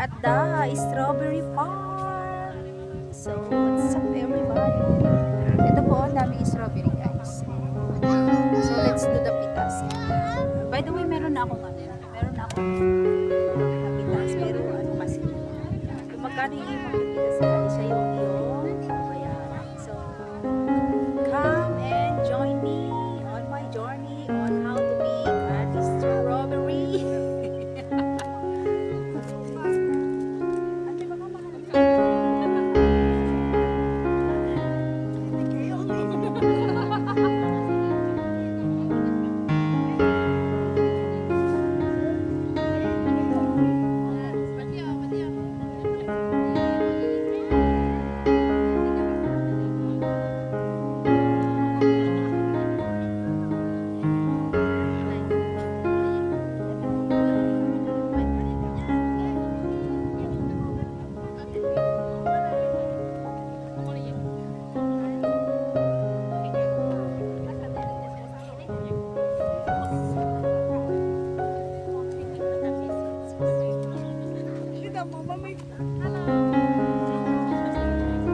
at the strawberry farm. So, what's up everybody? Ito po, ang daming strawberry guys. So, let's do the pitas. By the way, meron na akong napitas. Pero ano kasi, kung magkano yung magpipitas na, isa yung bayaran. So, come and join me on my journey on how to make a strawberry.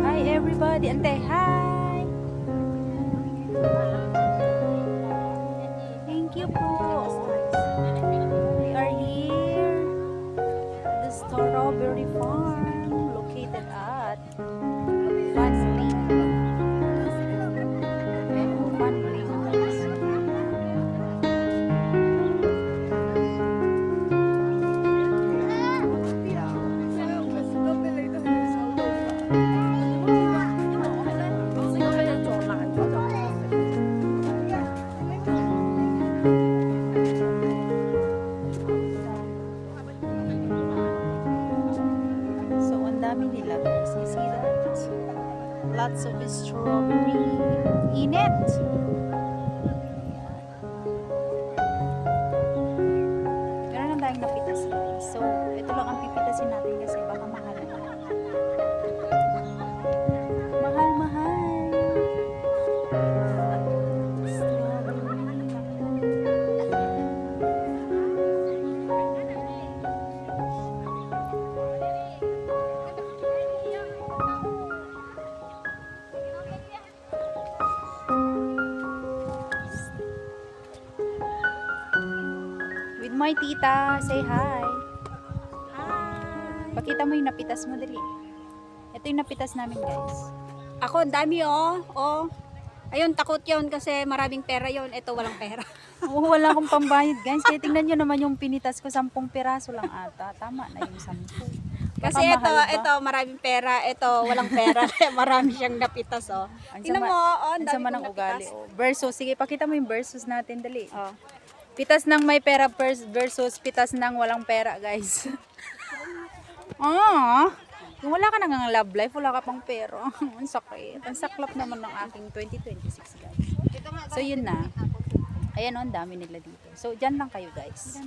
Hi everybody, ante, hi! Thank you po. We are here at the strawberry farm located at Funley. Nila guys, you see that? Lots of strawberry in it. Meron lang tayong napitas guys. So, ito lang ang pipitasin natin kasi baka mahal na. Mahal. With my tita, say hi. Hi. Pakita mo yung napitas mo, dali. Ito yung napitas namin, guys. Ako, ang dami oh. Ayun, takot yun kasi maraming pera yun. Ito, walang pera. Oo, wala akong pambayad, guys. Kaya tingnan nyo naman yung pinitas ko, 10 piraso lang ata. Tama na yung 10. Kasi ito, maraming pera. Ito, walang pera. Marami siyang napitas, oh. Tingnan mo, oh, ang dami ng kong ugali. napitas. Oh. Versus, sige, pakita mo yung versus natin, dali. Oh. Pitas ng may pera versus pitas ng walang pera, guys. Kung wala ka nang love life, wala ka pang pera. Ang sakit. Ang saklap naman ng aking 2026, guys. So, yun na. Ayan, ang dami nila dito. So, dyan lang kayo, guys.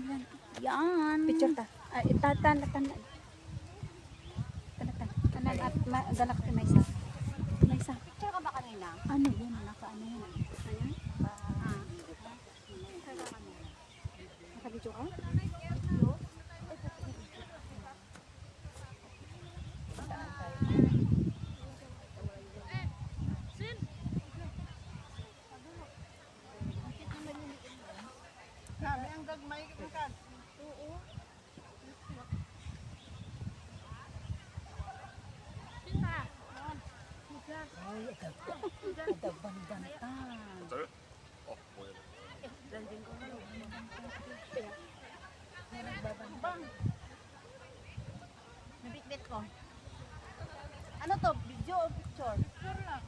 Yan. Picture ta. Ay, tanan at galak ti may isa. May isa. Picture ka ba kanina? Ano yun? Naka-ano yun? Nakabidyo ka? Nabitbit ko. Ano to? Video o picture? Picture lang.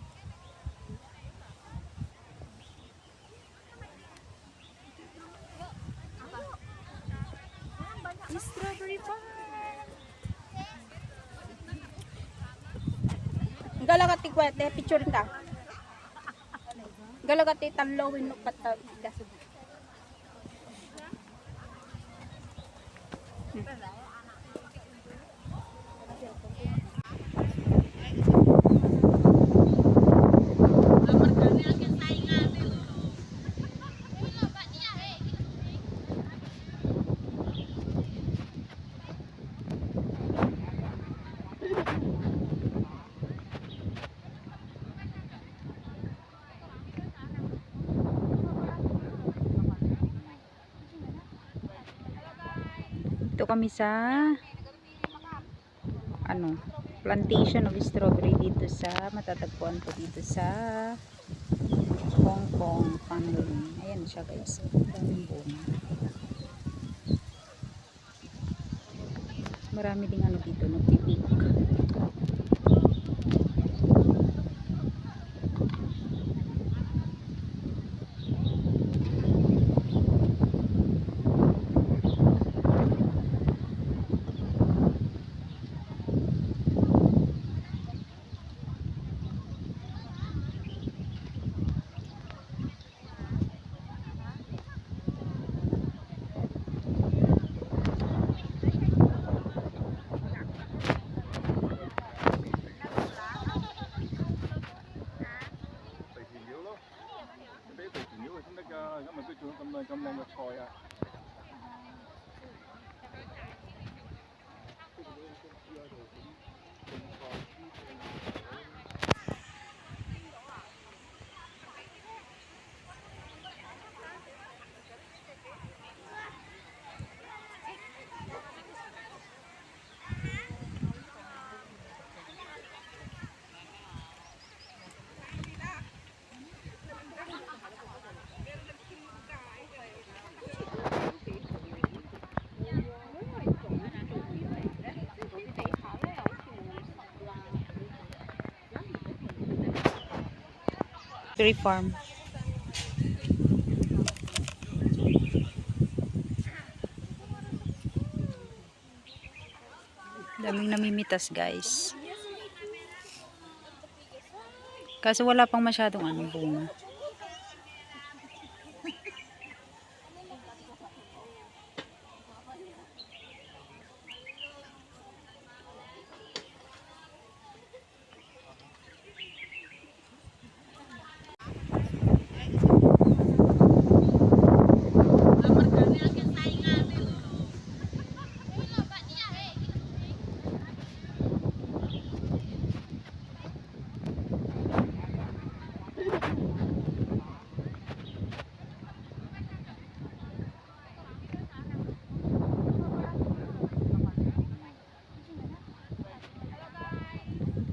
Strawberry farm. Galakati kwete, picture ka. Galakati tanlawin no pata gasod. kami sa plantation of strawberry dito sa matatagpuan po dito sa Hong Kong Family. Ayan siya guys. Daming bunga. Marami ding dito nagpipik. Strawberry farm. Daming namimitas guys. Kasi wala pang masyadong bunga.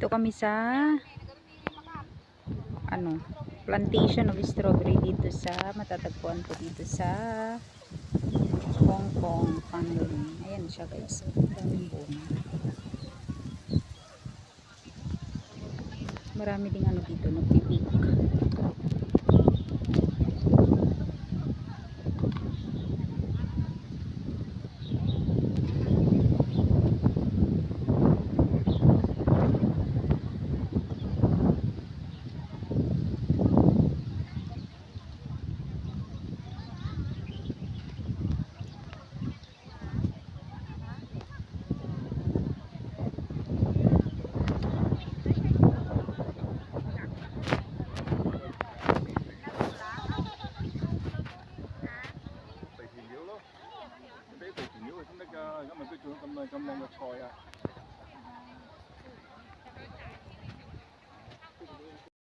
Dito kami sa plantation of strawberry dito sa matatagpuan po dito sa Hong Kong Family. Ayan siya guys. Daming bunga. Marami ding dito nagpipik. Cái bé từ nhiều rồi, chúng ta cái mà cái chỗ cầm cầm lòng cái chòi à.